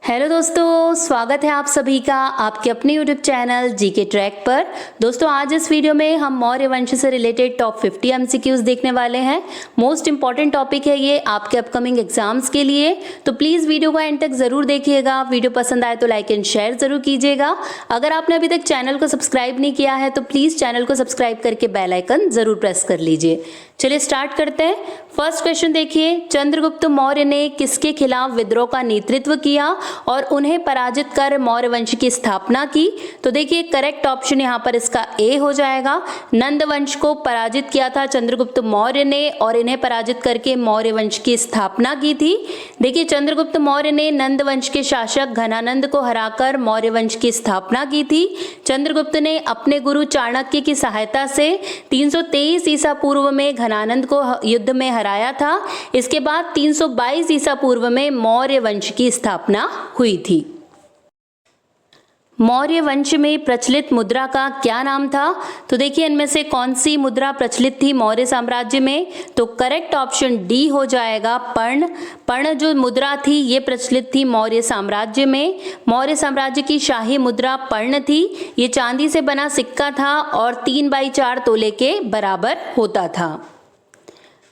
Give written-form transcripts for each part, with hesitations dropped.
Hello दोस्तों, स्वागत है आप सभी का आपके अपने यूट्यूब चैनल जीके ट्रैक पर। दोस्तों आज इस वीडियो में हम मौर्य वंश से रिलेटेड टॉप 50 एमसीक्यूज देखने वाले हैं। मोस्ट इंपॉर्टेंट टॉपिक है ये आपके अपकमिंग एग्जाम्स के लिए, तो प्लीज़ वीडियो को एंड तक ज़रूर देखिएगा। वीडियो पसंद आए तो लाइक एंड शेयर ज़रूर कीजिएगा। अगर आपने अभी तक चैनल को सब्सक्राइब नहीं किया है तो प्लीज़ चैनल को सब्सक्राइब करके बेल आइकन ज़रूर प्रेस कर लीजिए। चलिए स्टार्ट करते हैं। फर्स्ट क्वेश्चन देखिए, चंद्रगुप्त मौर्य ने किसके खिलाफ विद्रोह का नेतृत्व किया और उन्हें पराजित कर मौर्य वंश की स्थापना की? तो देखिए करेक्ट ऑप्शन यहाँ पर इसका ए हो जाएगा। नंद वंश को पराजित किया था चंद्रगुप्त मौर्य ने और इन्हें पराजित करके मौर्य वंश की स्थापना की थी। देखिए चंद्रगुप्त मौर्य ने नंद वंश के शासक घनानंद को हराकर मौर्य वंश की स्थापना की थी। चंद्रगुप्त ने अपने गुरु चाणक्य की सहायता से 323 ईसा पूर्व में घनानंद को युद्ध में हराया था। इसके बाद 322 ईसा पूर्व में मौर्य वंश की स्थापना हुई थी। मौर्य वंश में प्रचलित मुद्रा का क्या नाम था? तो देखिए इनमें से कौन सी मुद्रा प्रचलित थी मौर्य साम्राज्य में? तो करेक्ट ऑप्शन डी हो जाएगा पर्ण। पर्ण जो मुद्रा थी ये प्रचलित थी मौर्य साम्राज्य में। मौर्य साम्राज्य की शाही मुद्रा पर्ण थी। ये चांदी से बना सिक्का था और 3/4 तोले के बराबर होता था।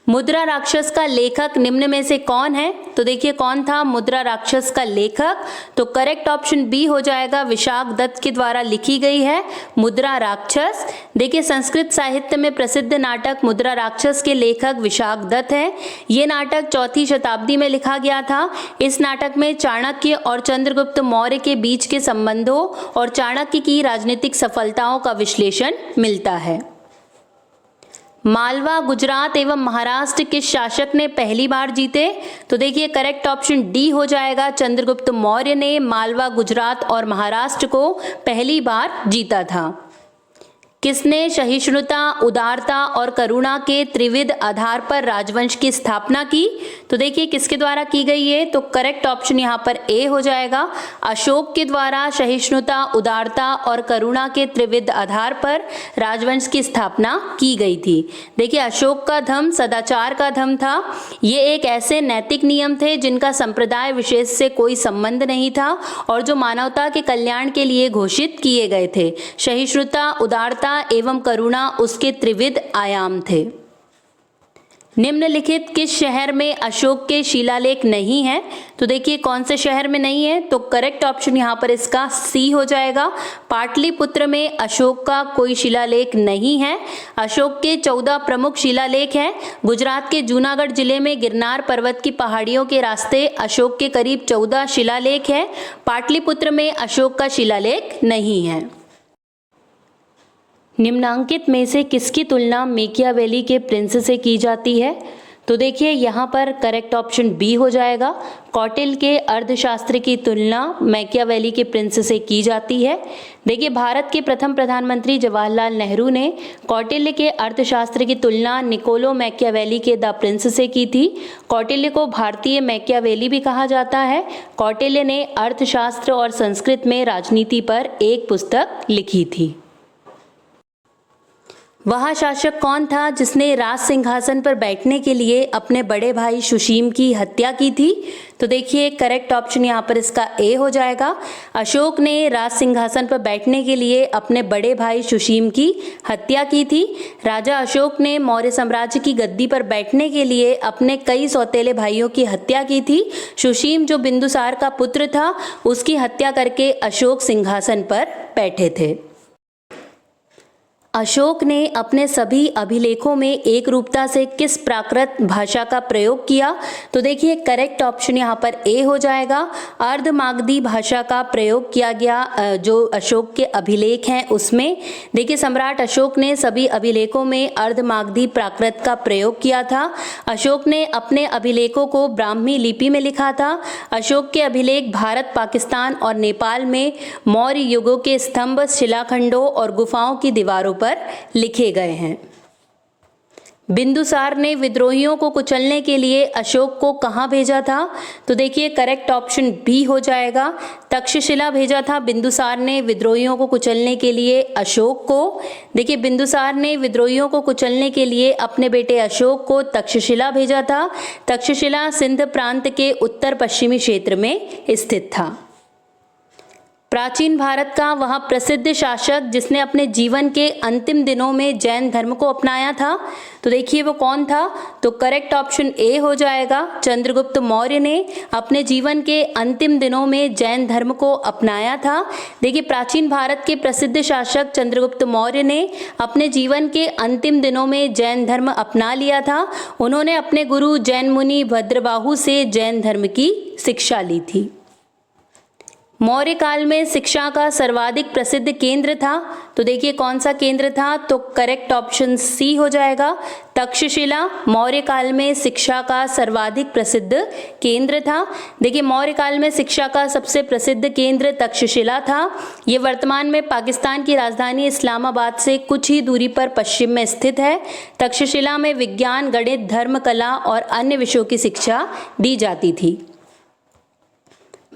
मुद्रा राक्षस का लेखक निम्न में से कौन है? तो देखिए कौन था मुद्रा राक्षस का लेखक? तो करेक्ट ऑप्शन बी हो जाएगा, विशाख दत्त के द्वारा लिखी गई है मुद्रा राक्षस। देखिए संस्कृत साहित्य में प्रसिद्ध नाटक मुद्रा राक्षस के लेखक विशाख दत्त हैं। ये नाटक 4वीं शताब्दी में लिखा गया था। इस नाटक में चाणक्य और चंद्रगुप्त मौर्य के बीच के संबंधों और चाणक्य की राजनीतिक सफलताओं का विश्लेषण मिलता है। मालवा, गुजरात एवं महाराष्ट्र के शासक ने पहली बार जीते? तो देखिए करेक्ट ऑप्शन डी हो जाएगा, चंद्रगुप्त मौर्य ने मालवा, गुजरात और महाराष्ट्र को पहली बार जीता था। किसने सहिष्णुता, उदारता और करुणा के त्रिविध आधार पर राजवंश की स्थापना की? तो देखिए किसके द्वारा की गई है? तो करेक्ट ऑप्शन यहाँ पर ए हो जाएगा, अशोक के द्वारा सहिष्णुता, उदारता और करुणा के त्रिविध आधार पर राजवंश की स्थापना की गई थी। देखिए अशोक का धर्म सदाचार का धर्म था। ये एक ऐसे नैतिक नियम थे जिनका संप्रदाय विशेष से कोई संबंध नहीं था और जो मानवता के कल्याण के लिए घोषित किए गए थे। सहिष्णुता, उदारता एवं करुणा उसके त्रिविध आयाम थे। निम्नलिखित किस शहर में अशोक के शिलालेख नहीं है? तो देखिए कौन से शहर में नहीं है? तो करेक्ट ऑप्शन यहाँ पर इसका सी हो जाएगा, पाटलिपुत्र में अशोक का कोई शिलालेख नहीं है। अशोक के 14 प्रमुख शिलालेख हैं। गुजरात के जूनागढ़ जिले में गिरनार पर्वत की पहाड़ियों के रास्ते अशोक के करीब 14 शिलालेख हैं। पाटलिपुत्र में अशोक का शिलालेख नहीं है। निम्नांकित में से किसकी तुलना मैकियावेली के प्रिंस से की जाती है? तो देखिए यहाँ पर करेक्ट ऑप्शन बी हो जाएगा, कौटिल्य के अर्थशास्त्र की तुलना मैकियावेली के प्रिंस से की जाती है। देखिए भारत के प्रथम प्रधानमंत्री जवाहरलाल नेहरू ने कौटिल्य के अर्थशास्त्र की तुलना निकोलो मैकियावेली के द प्रिंस से की थी। कौटिल्य को भारतीय मैकियावेली भी कहा जाता है। कौटिल्य ने अर्थशास्त्र और संस्कृत में राजनीति पर एक पुस्तक लिखी थी। वह शासक कौन था जिसने राज सिंहासन पर बैठने के लिए अपने बड़े भाई सुशीम की हत्या की थी? तो देखिए करेक्ट ऑप्शन यहाँ पर इसका ए हो जाएगा, अशोक ने राज सिंहासन पर बैठने के लिए अपने बड़े भाई सुशीम की हत्या की थी। राजा अशोक ने मौर्य साम्राज्य की गद्दी पर बैठने के लिए अपने कई सौतेले भाइयों की हत्या की थी। सुशीम जो बिंदुसार का पुत्र था उसकी हत्या करके अशोक सिंहासन पर बैठे थे। अशोक ने अपने सभी अभिलेखों में एक रूपता से किस प्राकृत भाषा का प्रयोग किया? तो देखिए करेक्ट ऑप्शन यहाँ पर ए हो जाएगा, अर्धमागधी भाषा का प्रयोग किया गया जो अशोक के अभिलेख हैं उसमें। देखिए सम्राट अशोक ने सभी अभिलेखों में अर्धमागधी प्राकृत का प्रयोग किया था। अशोक ने अपने अभिलेखों को ब्राह्मी लिपि में लिखा था। अशोक के अभिलेख भारत, पाकिस्तान और नेपाल में मौर्य युगों के स्तंभ, शिलाखंडों और गुफाओं की दीवारों पर लिखे गए हैं। बिंदुसार ने विद्रोहियों को कुचलने के लिए अशोक को कहां भेजा था? तो देखिए करेक्ट ऑप्शन बी हो जाएगा, तक्षशिला भेजा था बिंदुसार ने विद्रोहियों को कुचलने के लिए अशोक को। देखिए बिंदुसार ने विद्रोहियों को कुचलने के लिए अपने बेटे अशोक को तक्षशिला भेजा था। तक्षशिला सिंध प्रांत के उत्तर पश्चिमी क्षेत्र में स्थित था। प्राचीन भारत का वह प्रसिद्ध शासक जिसने अपने जीवन के अंतिम दिनों में जैन धर्म को अपनाया था, तो देखिए वो कौन था। तो करेक्ट ऑप्शन ए हो जाएगा, चंद्रगुप्त मौर्य ने अपने जीवन के अंतिम दिनों में जैन धर्म को अपनाया था। देखिए प्राचीन भारत के प्रसिद्ध शासक चंद्रगुप्त मौर्य ने अपने जीवन के अंतिम दिनों में जैन धर्म अपना लिया था। उन्होंने अपने गुरु जैन मुनि भद्रबाहु से जैन धर्म की शिक्षा ली थी। मौर्य काल में शिक्षा का सर्वाधिक प्रसिद्ध केंद्र था, तो देखिए कौन सा केंद्र था। तो करेक्ट ऑप्शन सी हो जाएगा, तक्षशिला मौर्य काल में शिक्षा का सर्वाधिक प्रसिद्ध केंद्र था। देखिए मौर्य काल में शिक्षा का सबसे प्रसिद्ध केंद्र तक्षशिला था। ये वर्तमान में पाकिस्तान की राजधानी इस्लामाबाद से कुछ ही दूरी पर पश्चिम में स्थित है। तक्षशिला में विज्ञान, गणित, धर्म, कला और अन्य विषयों की शिक्षा दी जाती थी।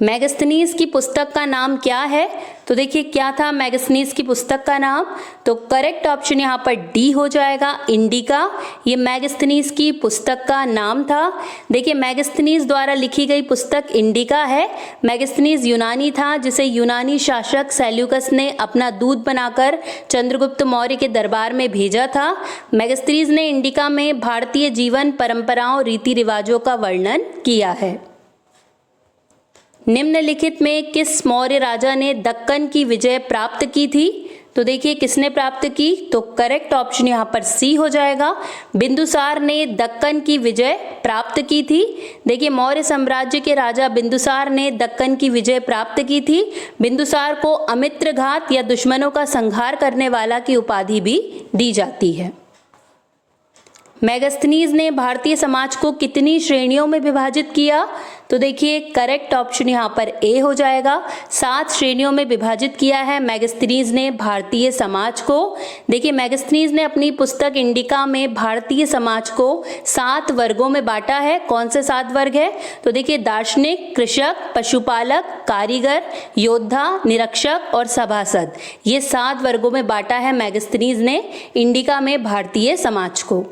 मैगस्थनीज की पुस्तक का नाम क्या है, तो देखिए क्या था मैगस्थनीज की पुस्तक का नाम। तो करेक्ट ऑप्शन यहाँ पर डी हो जाएगा, इंडिका। ये मैगस्थनीज की पुस्तक का नाम था। देखिए मैगस्थनीज द्वारा लिखी गई पुस्तक इंडिका है। मैगस्थनीज यूनानी था, जिसे यूनानी शासक सेल्यूकस ने अपना दूत बनाकर चंद्रगुप्त मौर्य के दरबार में भेजा था। मैगस्थनीज ने इंडिका में भारतीय जीवन, परंपराओं, रीति रिवाजों का वर्णन किया है। निम्नलिखित में किस मौर्य राजा ने दक्कन की विजय प्राप्त की थी, तो देखिए किसने प्राप्त की। तो करेक्ट ऑप्शन यहाँ पर सी हो जाएगा, बिंदुसार ने दक्कन की विजय प्राप्त की थी। देखिए मौर्य साम्राज्य के राजा बिंदुसार ने दक्कन की विजय प्राप्त की थी। बिंदुसार को अमित्रघात या दुश्मनों का संहार करने वाला की उपाधि भी दी जाती है। मैगस्थनीज ने भारतीय समाज को कितनी श्रेणियों में विभाजित किया, तो देखिए करेक्ट ऑप्शन यहाँ पर ए हो जाएगा, 7 श्रेणियों में विभाजित किया है मैगस्थनीज ने भारतीय समाज को। देखिए मैगस्थनीज ने अपनी पुस्तक इंडिका में भारतीय समाज को 7 वर्गों में बांटा है। कौन से 7 वर्ग है, तो देखिए दार्शनिक, कृषक, पशुपालक, कारीगर, योद्धा, निरीक्षक और सभासद, ये 7 वर्गों में बांटा है मैगस्थनीज ने इंडिका में भारतीय समाज को।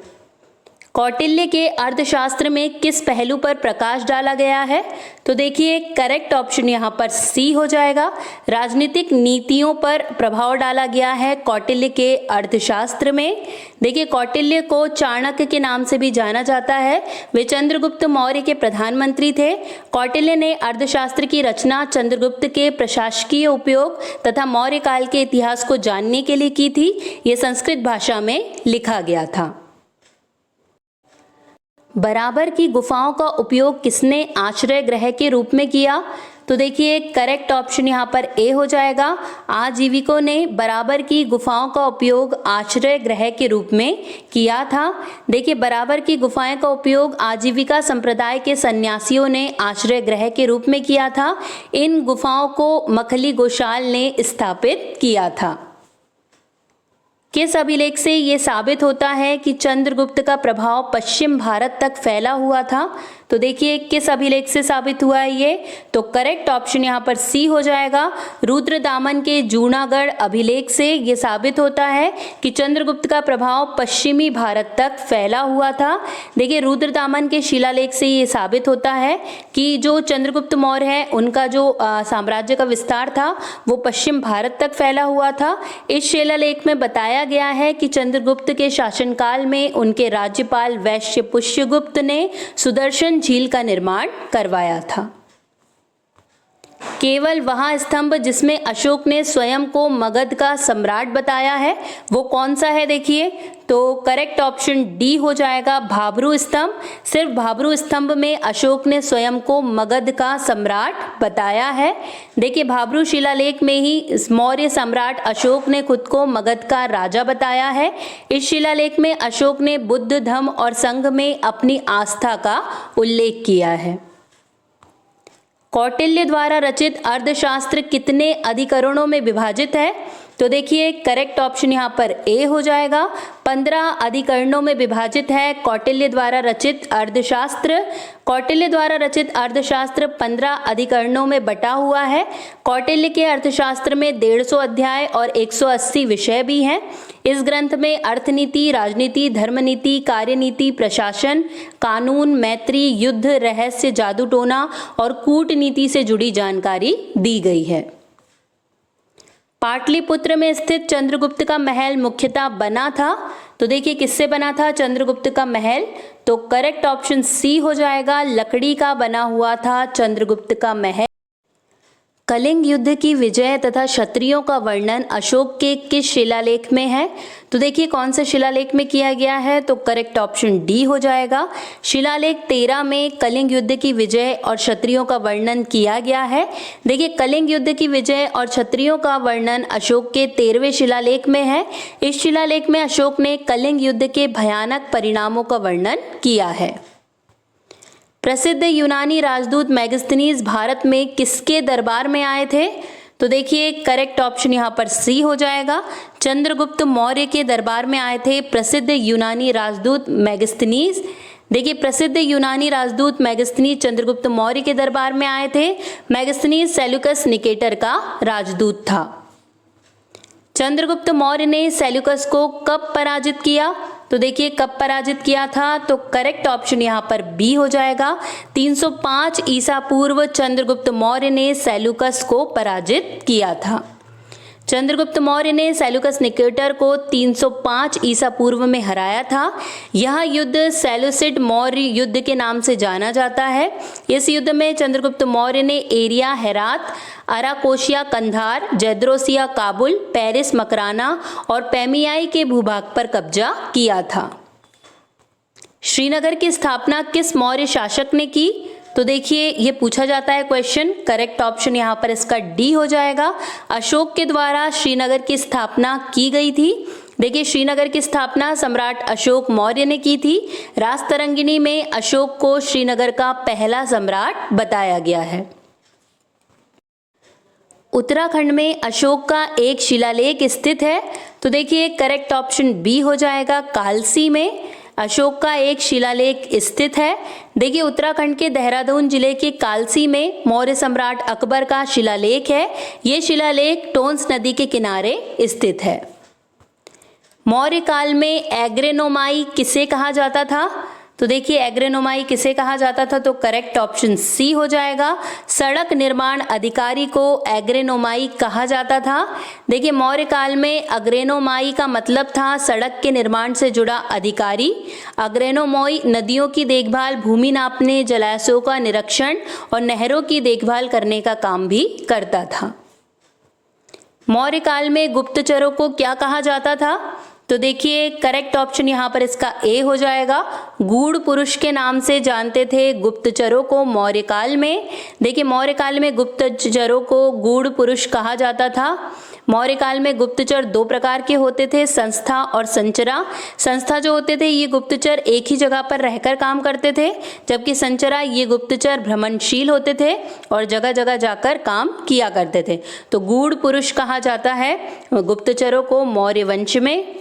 कौटिल्य के अर्थशास्त्र में किस पहलू पर प्रकाश डाला गया है, तो देखिए करेक्ट ऑप्शन यहाँ पर सी हो जाएगा, राजनीतिक नीतियों पर प्रभाव डाला गया है कौटिल्य के अर्थशास्त्र में। देखिए कौटिल्य को चाणक्य के नाम से भी जाना जाता है। वे चंद्रगुप्त मौर्य के प्रधानमंत्री थे। कौटिल्य ने अर्थशास्त्र की रचना चंद्रगुप्त के प्रशासकीय उपयोग तथा मौर्य काल के इतिहास को जानने के लिए की थी। ये संस्कृत भाषा में लिखा गया था। बराबर की गुफाओं का उपयोग किसने आश्रय गृह के रूप में किया, तो देखिए करेक्ट ऑप्शन यहाँ पर ए हो जाएगा, आजीविकों ने बराबर की गुफाओं का उपयोग आश्रय गृह के रूप में किया था। देखिए बराबर की गुफाएं का उपयोग आजीविका संप्रदाय के सन्यासियों ने आश्रय गृह के रूप में किया था। इन गुफाओं को मखली गोशाल ने स्थापित किया था। किस अभिलेख से ये साबित होता है कि चंद्रगुप्त का प्रभाव पश्चिम भारत तक फैला हुआ था, तो देखिए किस अभिलेख से साबित हुआ है ये, तो करेक्ट ऑप्शन यहाँ पर सी हो जाएगा, रुद्रदामन के जूनागढ़ अभिलेख से ये साबित होता है कि चंद्रगुप्त का प्रभाव पश्चिमी भारत तक फैला हुआ था। देखिए रुद्रदामन के शिलालेख से ये साबित होता है कि जो चंद्रगुप्त मौर्य है उनका जो साम्राज्य का विस्तार था वो पश्चिम भारत तक फैला हुआ था। इस शिलालेख में बताया गया है कि चंद्रगुप्त के शासनकाल में उनके राज्यपाल वैश्य पुष्यगुप्त ने सुदर्शन झील का निर्माण करवाया था। केवल वह स्तंभ जिसमें अशोक ने स्वयं को मगध का सम्राट बताया है वो कौन सा है, देखिए तो करेक्ट ऑप्शन डी हो जाएगा, भाब्रू स्तंभ। सिर्फ भाब्रू स्तंभ में अशोक ने स्वयं को मगध का सम्राट बताया है। देखिए भाब्रू शिलालेख में ही मौर्य सम्राट अशोक ने खुद को मगध का राजा बताया है। इस शिलालेख में अशोक ने बुद्ध धम्म और संघ में अपनी आस्था का उल्लेख किया है। कौटिल्य द्वारा रचित अर्थशास्त्र कितने अधिकरणों में विभाजित है, तो देखिए करेक्ट ऑप्शन यहाँ पर ए हो जाएगा, 15 अधिकरणों में विभाजित है कौटिल्य द्वारा रचित अर्थशास्त्र। कौटिल्य द्वारा रचित अर्थशास्त्र 15 अधिकरणों में बटा हुआ है। कौटिल्य के अर्थशास्त्र में 150 अध्याय और 180 विषय भी हैं। इस ग्रंथ में अर्थनीति, राजनीति, धर्मनीति, कार्यनीति, प्रशासन, कानून, मैत्री, युद्ध, रहस्य, जादू टोना और कूटनीति से जुड़ी जानकारी दी गई है। पाटलिपुत्र में स्थित चंद्रगुप्त का महल मुख्यतः बना था, तो देखिए किससे बना था चंद्रगुप्त का महल, तो करेक्ट ऑप्शन सी हो जाएगा, लकड़ी का बना हुआ था चंद्रगुप्त का महल। कलिंग युद्ध की विजय तथा क्षत्रियों का वर्णन अशोक के किस शिलालेख में है, तो देखिए कौन से शिलालेख में किया गया है, तो करेक्ट ऑप्शन डी हो जाएगा। शिलालेख 13 में कलिंग युद्ध की विजय और क्षत्रियों का वर्णन किया गया है। देखिए कलिंग युद्ध की विजय और क्षत्रियों का वर्णन अशोक के 13वें शिलालेख में है। इस शिलालेख में अशोक ने कलिंग युद्ध के भयानक परिणामों का वर्णन किया है। प्रसिद्ध यूनानी राजदूत मेगास्थनीज भारत में किसके दरबार में आए थे, तो देखिए करेक्ट ऑप्शन यहाँ पर सी हो जाएगा, चंद्रगुप्त मौर्य के दरबार में आए थे प्रसिद्ध यूनानी राजदूत मेगास्थनीज। देखिए प्रसिद्ध यूनानी राजदूत मेगास्थनीज चंद्रगुप्त मौर्य के दरबार में आए थे। मेगास्थनीज सेल्यूकस निकेटर का राजदूत था। चंद्रगुप्त मौर्य ने सेल्यूकस को कब पराजित किया, तो देखिए कब पराजित किया था, तो करेक्ट ऑप्शन यहाँ पर बी हो जाएगा। 305 ईसा पूर्व चंद्रगुप्त मौर्य ने सेल्यूकस को पराजित किया था। चंद्रगुप्त मौर्य ने सेल्यूकस निकेटर को 305 ईसा पूर्व में हराया था। यह युद्ध सेल्यूसिड मौर्य युद्ध के नाम से जाना जाता है। इस युद्ध में चंद्रगुप्त मौर्य ने एरिया हेरात, अराकोशिया कंधार, जैद्रोसिया काबुल, पेरिस मकराना और पैमियाई के भूभाग पर कब्जा किया था। श्रीनगर की स्थापना किस मौर्य शासक ने की, तो देखिए ये पूछा जाता है क्वेश्चन। करेक्ट ऑप्शन यहाँ पर इसका डी हो जाएगा, अशोक के द्वारा श्रीनगर की स्थापना की गई थी। देखिए श्रीनगर की स्थापना सम्राट अशोक मौर्य ने की थी। राजतरंगिणी में अशोक को श्रीनगर का पहला सम्राट बताया गया है। उत्तराखंड में अशोक का एक शिलालेख स्थित है, तो देखिए करेक्ट ऑप्शन बी हो जाएगा, कालसी में अशोक का एक शिलालेख स्थित है। देखिए उत्तराखंड के देहरादून जिले के कालसी में मौर्य सम्राट अकबर का शिलालेख है। ये शिलालेख टोंस नदी के किनारे स्थित है। मौर्य काल में एग्रेनोमाई किसे कहा जाता था, तो देखिए एग्रेनोमाई किसे कहा जाता था, तो करेक्ट ऑप्शन सी हो जाएगा, सड़क निर्माण अधिकारी को एग्रेनोमाई कहा जाता था। देखिए मौर्य काल में अग्रेनोमाई का मतलब था सड़क के निर्माण से जुड़ा अधिकारी। अग्रेनोमाई नदियों की देखभाल, भूमि नापने, जलाशयों का निरीक्षण और नहरों की देखभाल करने का काम भी करता था। मौर्य काल में गुप्तचरों को क्या कहा जाता था, तो देखिए करेक्ट ऑप्शन यहाँ पर इसका ए हो जाएगा, गूढ़ पुरुष के नाम से जानते थे गुप्तचरों को मौर्य काल में। देखिए मौर्य काल में गुप्तचरों को गूढ़ पुरुष कहा जाता था। मौर्य काल में गुप्तचर दो प्रकार के होते थे, संस्था और संचरा। संस्था जो होते थे ये गुप्तचर एक ही जगह पर रहकर काम करते थे, जबकि संचरा ये गुप्तचर भ्रमणशील होते थे और जगह जगह जाकर काम किया करते थे। तो गूढ़ पुरुष कहा जाता है गुप्तचरों को मौर्य वंश में।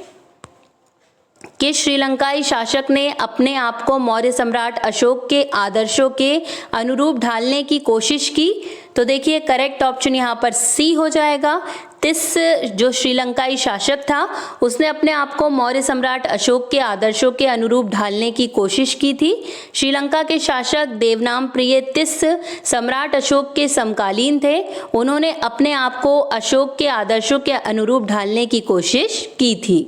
किस श्रीलंकाई शासक ने अपने आप को मौर्य सम्राट अशोक के आदर्शों के अनुरूप ढालने की कोशिश की, तो देखिए करेक्ट ऑप्शन यहाँ पर सी हो जाएगा। तिस जो श्रीलंकाई शासक था उसने अपने आप को मौर्य सम्राट अशोक के आदर्शों के अनुरूप ढालने की कोशिश की थी। श्रीलंका के शासक देवनाम प्रिय तिस सम्राट अशोक के समकालीन थे। उन्होंने अपने आप को अशोक के आदर्शों के अनुरूप ढालने की कोशिश की थी।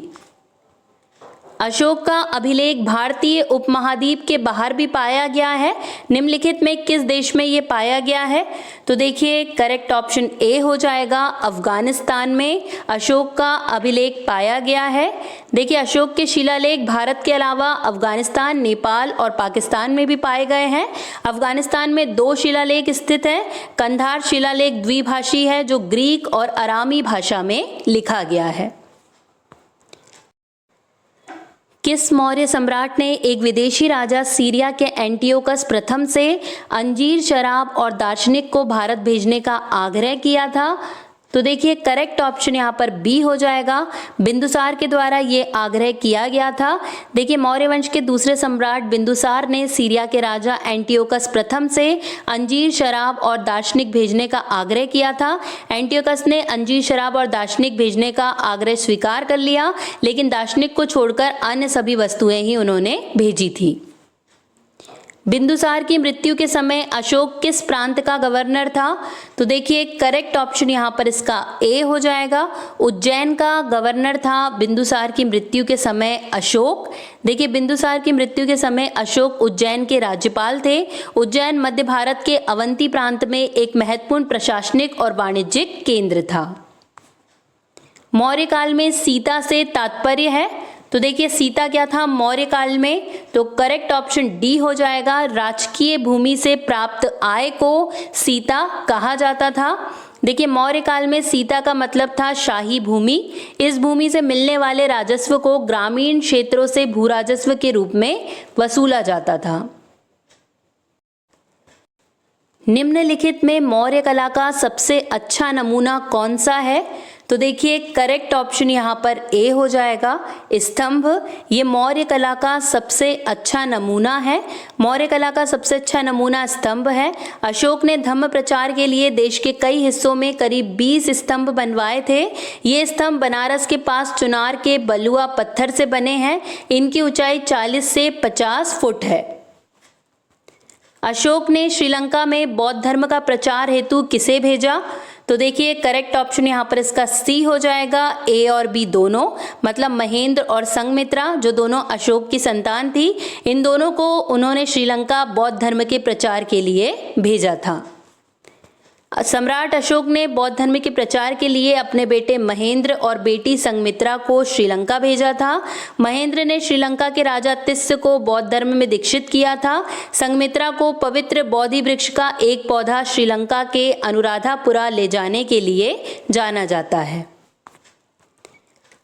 अशोक का अभिलेख भारतीय उपमहाद्वीप के बाहर भी पाया गया है। निम्नलिखित में किस देश में ये पाया गया है, तो देखिए करेक्ट ऑप्शन ए हो जाएगा, अफगानिस्तान में अशोक का अभिलेख पाया गया है। देखिए अशोक के शिलालेख भारत के अलावा अफगानिस्तान, नेपाल और पाकिस्तान में भी पाए गए हैं। अफगानिस्तान में 2 शिलालेख स्थित हैं। कंधार शिलालेख द्विभाषी है जो ग्रीक और अरामी भाषा में लिखा गया है। किस मौर्य सम्राट ने एक विदेशी राजा सीरिया के एंटियोकस प्रथम से अंजीर शराब और दार्शनिक को भारत भेजने का आग्रह किया था, तो देखिए करेक्ट ऑप्शन यहाँ पर बी हो जाएगा, बिंदुसार के द्वारा ये आग्रह किया गया था। देखिए मौर्य वंश के दूसरे सम्राट बिंदुसार ने सीरिया के राजा एंटियोकस प्रथम से अंजीर शराब और दार्शनिक भेजने का आग्रह किया था। एंटियोकस ने अंजीर शराब और दार्शनिक भेजने का आग्रह स्वीकार कर लिया, लेकिन दार्शनिक को छोड़कर अन्य सभी वस्तुएं ही उन्होंने भेजी थी। बिंदुसार की मृत्यु के समय अशोक किस प्रांत का गवर्नर था? तो देखिए करेक्ट ऑप्शन यहाँ पर इसका ए हो जाएगा। उज्जैन का गवर्नर था बिंदुसार की मृत्यु के समय अशोक। देखिए बिंदुसार की मृत्यु के समय अशोक उज्जैन के राज्यपाल थे। उज्जैन मध्य भारत के अवंती प्रांत में एक महत्वपूर्ण प्रशासनिक और वाणिज्यिक केंद्र था। मौर्य काल में सीता से तात्पर्य है? तो देखिए सीता क्या था मौर्य काल में? तो करेक्ट ऑप्शन डी हो जाएगा। राजकीय भूमि से प्राप्त आय को सीता कहा जाता था। देखिए मौर्य काल में सीता का मतलब था शाही भूमि। इस भूमि से मिलने वाले राजस्व को ग्रामीण क्षेत्रों से भू राजस्व के रूप में वसूला जाता था। निम्नलिखित में मौर्य कला का सबसे अच्छा नमूना कौन सा है? तो देखिए करेक्ट ऑप्शन यहाँ पर ए हो जाएगा। स्तंभ ये मौर्य कला का सबसे अच्छा नमूना है। मौर्य कला का सबसे अच्छा नमूना स्तंभ है। अशोक ने धम्म प्रचार के लिए देश के कई हिस्सों में करीब 20 स्तंभ बनवाए थे। ये स्तंभ बनारस के पास चुनार के बलुआ पत्थर से बने हैं। इनकी ऊंचाई 40 से 50 फुट है। अशोक ने श्रीलंका में बौद्ध धर्म का प्रचार हेतु किसे भेजा? तो देखिए करेक्ट ऑप्शन यहाँ पर इसका सी हो जाएगा। ए और बी दोनों, मतलब महेंद्र और संघमित्रा जो दोनों अशोक की संतान थी, इन दोनों को उन्होंने श्रीलंका बौद्ध धर्म के प्रचार के लिए भेजा था। सम्राट अशोक ने बौद्ध धर्म के प्रचार के लिए अपने बेटे महेंद्र और बेटी संघमित्रा को श्रीलंका भेजा था। महेंद्र ने श्रीलंका के राजा तिस्स को बौद्ध धर्म में दीक्षित किया था। संघमित्रा को पवित्र बोधि वृक्ष का एक पौधा श्रीलंका के अनुराधापुरा ले जाने के लिए जाना जाता है।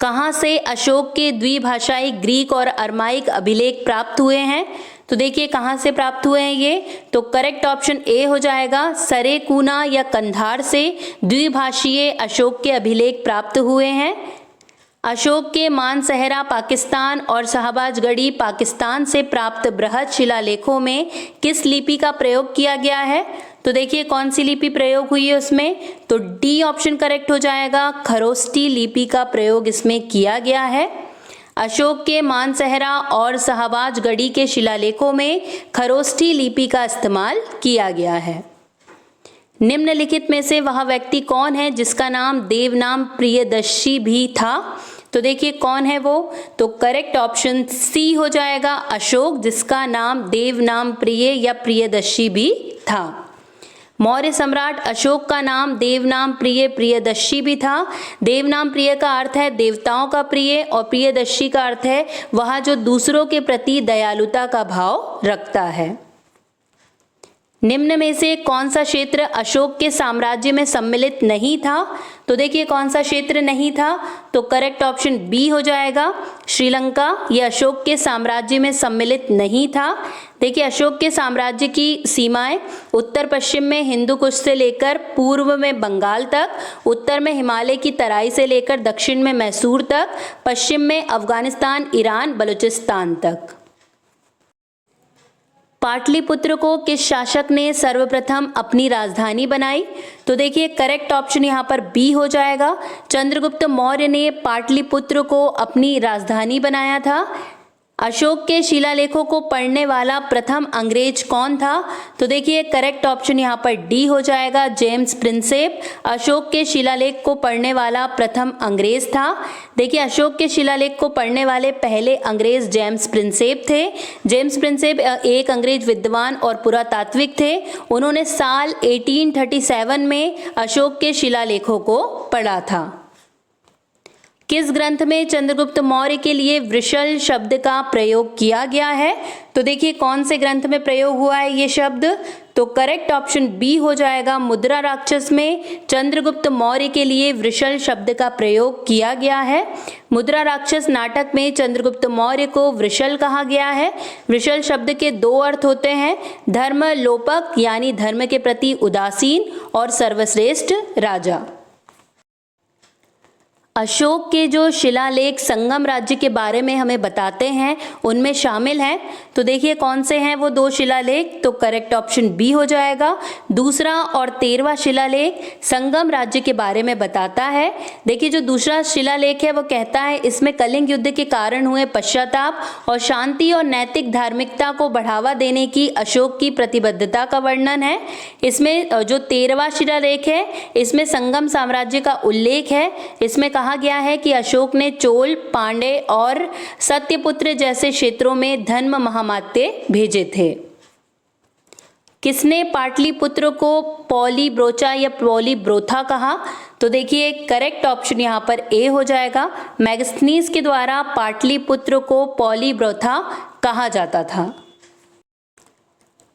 कहाँ से अशोक के द्विभाषाई ग्रीक और अरमाइक अभिलेख प्राप्त हुए हैं? तो देखिए कहाँ से प्राप्त हुए हैं ये? तो करेक्ट ऑप्शन ए हो जाएगा। सरेकूना या कंधार से द्विभाषीय अशोक के अभिलेख प्राप्त हुए हैं। अशोक के मानसहरा पाकिस्तान और शाहबाजगढ़ी पाकिस्तान से प्राप्त बृहद शिलालेखों में किस लिपि का प्रयोग किया गया है? तो देखिए कौन सी लिपि प्रयोग हुई है उसमें? तो डी ऑप्शन करेक्ट हो जाएगा। खरोष्टी लिपि का प्रयोग इसमें किया गया है। अशोक के मानसहरा और शाहबाजगढ़ी के शिलालेखों में खरोष्टी लिपि का इस्तेमाल किया गया है। निम्नलिखित में से वह व्यक्ति कौन है जिसका नाम देवनाम प्रियदर्शी भी था? तो देखिए कौन है वो? तो करेक्ट ऑप्शन सी हो जाएगा। अशोक जिसका नाम देवनाम प्रिय या प्रियदर्शी भी था। मौर्य सम्राट अशोक का नाम देवनाम प्रिय प्रियदर्शी भी था। देवनाम प्रिय का अर्थ है देवताओं का प्रिय और प्रियदर्शी का अर्थ है वह जो दूसरों के प्रति दयालुता का भाव रखता है। निम्न में से कौन सा क्षेत्र अशोक के साम्राज्य में सम्मिलित नहीं था? तो देखिए कौन सा क्षेत्र नहीं था? तो करेक्ट ऑप्शन बी हो जाएगा। श्रीलंका ये अशोक के साम्राज्य में सम्मिलित नहीं था। देखिए अशोक के साम्राज्य की सीमाएं उत्तर पश्चिम में हिंदू कुश से लेकर पूर्व में बंगाल तक, उत्तर में हिमालय की तराई से लेकर दक्षिण में मैसूर तक, पश्चिम में अफगानिस्तान, ईरान, बलूचिस्तान तक। पाटलिपुत्र को किस शासक ने सर्वप्रथम अपनी राजधानी बनाई? तो देखिए करेक्ट ऑप्शन यहाँ पर बी हो जाएगा। चंद्रगुप्त मौर्य ने पाटलिपुत्र को अपनी राजधानी बनाया था। अशोक के शिलालेखों को पढ़ने वाला प्रथम अंग्रेज कौन था? तो देखिए करेक्ट ऑप्शन यहाँ पर डी हो जाएगा। जेम्स प्रिंसेप अशोक के शिलालेख को पढ़ने वाला प्रथम अंग्रेज था। देखिए अशोक के शिलालेख को पढ़ने वाले पहले अंग्रेज जेम्स प्रिंसेप थे। जेम्स प्रिंसेप एक अंग्रेज विद्वान और पुरातात्विक थे। उन्होंने साल 1837 में अशोक के शिलालेखों को पढ़ा था। किस ग्रंथ में चंद्रगुप्त मौर्य के लिए वृषल शब्द का प्रयोग किया गया है? तो देखिए कौन से ग्रंथ में प्रयोग हुआ है ये शब्द? तो करेक्ट ऑप्शन बी हो जाएगा। मुद्रा राक्षस में चंद्रगुप्त मौर्य के लिए वृषल शब्द का प्रयोग किया गया है। मुद्रा राक्षस नाटक में चंद्रगुप्त मौर्य को वृषल कहा गया है। वृषल शब्द के दो अर्थ होते हैं, धर्म लोपक यानी धर्म के प्रति उदासीन और सर्वश्रेष्ठ राजा। अशोक के जो शिलालेख संगम राज्य के बारे में हमें बताते हैं उनमें शामिल हैं। तो देखिए कौन से हैं वो 2 शिलालेख, तो करेक्ट ऑप्शन बी हो जाएगा। दूसरा और 13वां शिलालेख संगम राज्य के बारे में बताता है। देखिए जो दूसरा शिलालेख है वो कहता है इसमें कलिंग युद्ध के कारण हुए पश्चाताप और शांति और नैतिक धार्मिकता को बढ़ावा देने की अशोक की प्रतिबद्धता का वर्णन है। इसमें जो 13वां शिलालेख है इसमें संगम साम्राज्य का उल्लेख है। इसमें कहा गया है कि अशोक ने चोल, पांडे और सत्यपुत्र जैसे क्षेत्रों में धर्म महामात्य भेजे थे। किसने पाटलिपुत्र को पॉलीब्रोचा या पॉलीब्रोथा कहा? तो देखिए करेक्ट ऑप्शन यहाँ पर ए हो जाएगा। मैगस्थनीज के द्वारा पाटलिपुत्र को पॉलीब्रोथा कहा जाता था।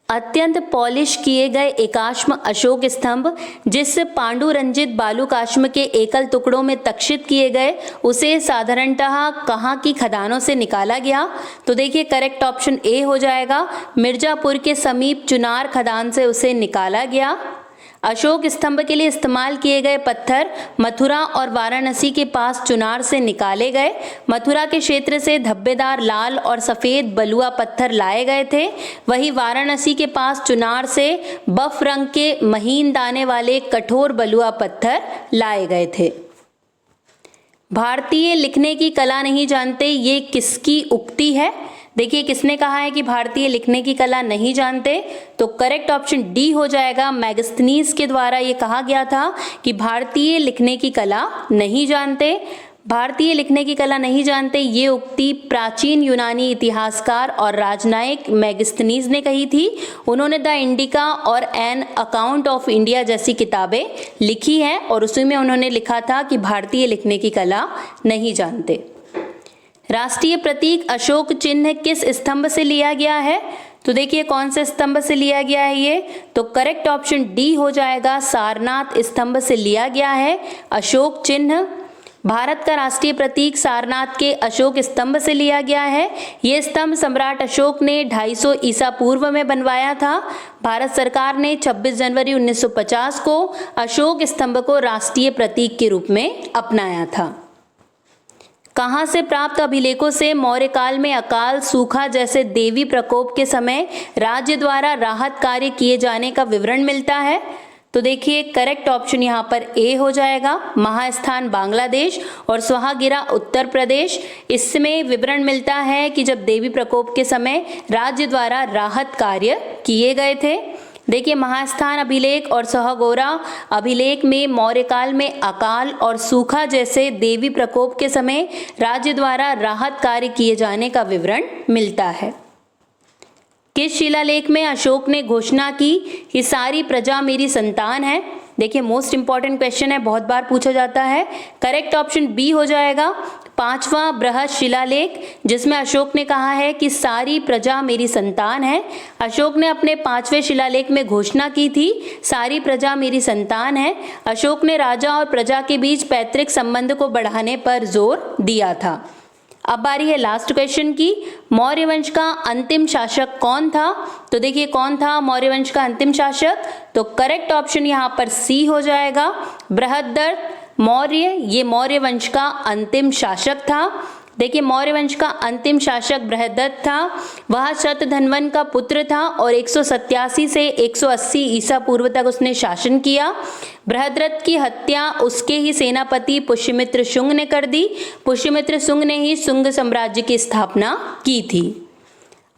अत्यंत पॉलिश किए गए एकाश्म अशोक स्तंभ जिस पांडुरंजित बालुकाश्म के एकल टुकड़ों में तक्षित किए गए उसे साधारणतः कहाँ की खदानों से निकाला गया? तो देखिए करेक्ट ऑप्शन ए हो जाएगा। मिर्जापुर के समीप चुनार खदान से उसे निकाला गया। अशोक स्तंभ के लिए इस्तेमाल किए गए पत्थर मथुरा और वाराणसी के पास चुनार से निकाले गए। मथुरा के क्षेत्र से धब्बेदार लाल और सफ़ेद बलुआ पत्थर लाए गए थे, वहीं वाराणसी के पास चुनार से बफ रंग के महीन दाने वाले कठोर बलुआ पत्थर लाए गए थे। भारतीय लिखने की कला नहीं जानते, ये किसकी उक्ति है? देखिए किसने कहा है कि भारतीय लिखने की कला नहीं जानते? तो करेक्ट ऑप्शन डी हो जाएगा। मैगस्थनीज के द्वारा ये कहा गया था कि भारतीय लिखने की कला नहीं जानते। भारतीय लिखने की कला नहीं जानते ये उक्ति प्राचीन यूनानी इतिहासकार और राजनयिक मैगस्थनीज ने कही थी। उन्होंने द इंडिका और एन अकाउंट ऑफ इंडिया जैसी किताबें लिखी हैं और उसी में उन्होंने लिखा था कि भारतीय लिखने की कला नहीं जानते। राष्ट्रीय प्रतीक अशोक चिन्ह किस स्तंभ से लिया गया है? तो देखिए कौन से स्तंभ से लिया गया है ये? तो करेक्ट ऑप्शन डी हो जाएगा। सारनाथ स्तंभ से लिया गया है अशोक चिन्ह। भारत का राष्ट्रीय प्रतीक सारनाथ के अशोक स्तंभ से लिया गया है। ये स्तंभ सम्राट अशोक ने 250 ईसा पूर्व में बनवाया था। भारत सरकार ने 26 जनवरी 1950 को अशोक स्तंभ को राष्ट्रीय प्रतीक के रूप में अपनाया था। कहाँ से प्राप्त अभिलेखों से मौर्य काल में अकाल, सूखा जैसे देवी प्रकोप के समय राज्य द्वारा राहत कार्य किए जाने का विवरण मिलता है? तो देखिए करेक्ट ऑप्शन यहाँ पर ए हो जाएगा। महास्थान बांग्लादेश और सुहागिरा उत्तर प्रदेश, इसमें विवरण मिलता है कि जब देवी प्रकोप के समय राज्य द्वारा राहत कार्य किए गए थे। देखिए महास्थान अभिलेख और सहागोरा अभिलेख में मौर्य काल में अकाल और सूखा जैसे देवी प्रकोप के समय राज्य द्वारा राहत कार्य किए जाने का विवरण मिलता है। किस शिलालेख में अशोक ने घोषणा की कि सारी प्रजा मेरी संतान है? देखिए मोस्ट इंपॉर्टेंट क्वेश्चन है, बहुत बार पूछा जाता है। करेक्ट ऑप्शन बी हो जाएगा। 5वां बृहद शिलालेख जिसमें अशोक ने कहा है कि सारी प्रजा मेरी संतान है। अशोक ने अपने 5वें शिलालेख में घोषणा की थी सारी प्रजा मेरी संतान है। अशोक ने राजा और प्रजा के बीच पैतृक संबंध को बढ़ाने पर जोर दिया था। अब बारी है लास्ट क्वेश्चन की। मौर्य वंश का अंतिम शासक कौन था? तो देखिए कौन था मौर्य वंश का अंतिम शासक? तो करेक्ट ऑप्शन यहाँ पर सी हो जाएगा। बृहद्रथ मौर्य, ये मौर्य वंश का अंतिम शासक था। देखिए मौर्य वंश का अंतिम शासक बृहद्रथ था। वह शतधन्वन का पुत्र था और 187 से 180 ईसा पूर्व तक उसने शासन किया। बृहद्रथ की हत्या उसके ही सेनापति पुष्यमित्र शुंग ने कर दी। पुष्यमित्र शुंग ने ही शुंग साम्राज्य की स्थापना की थी।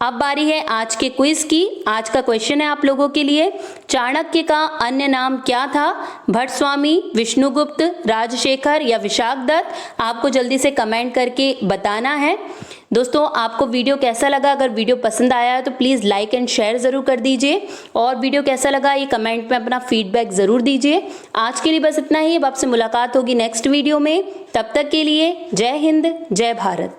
अब बारी है आज के क्विज की। आज का क्वेश्चन है आप लोगों के लिए, चाणक्य का अन्य नाम क्या था? भट्टस्वामी, विष्णुगुप्त, राजशेखर या विशाखदत्त? आपको जल्दी से कमेंट करके बताना है। दोस्तों आपको वीडियो कैसा लगा? अगर वीडियो पसंद आया है तो प्लीज़ लाइक एंड शेयर ज़रूर कर दीजिए और वीडियो कैसा लगा ये कमेंट में अपना फीडबैक ज़रूर दीजिए। आज के लिए बस इतना ही। अब आपसे मुलाकात होगी नेक्स्ट वीडियो में। तब तक के लिए जय हिंद, जय भारत।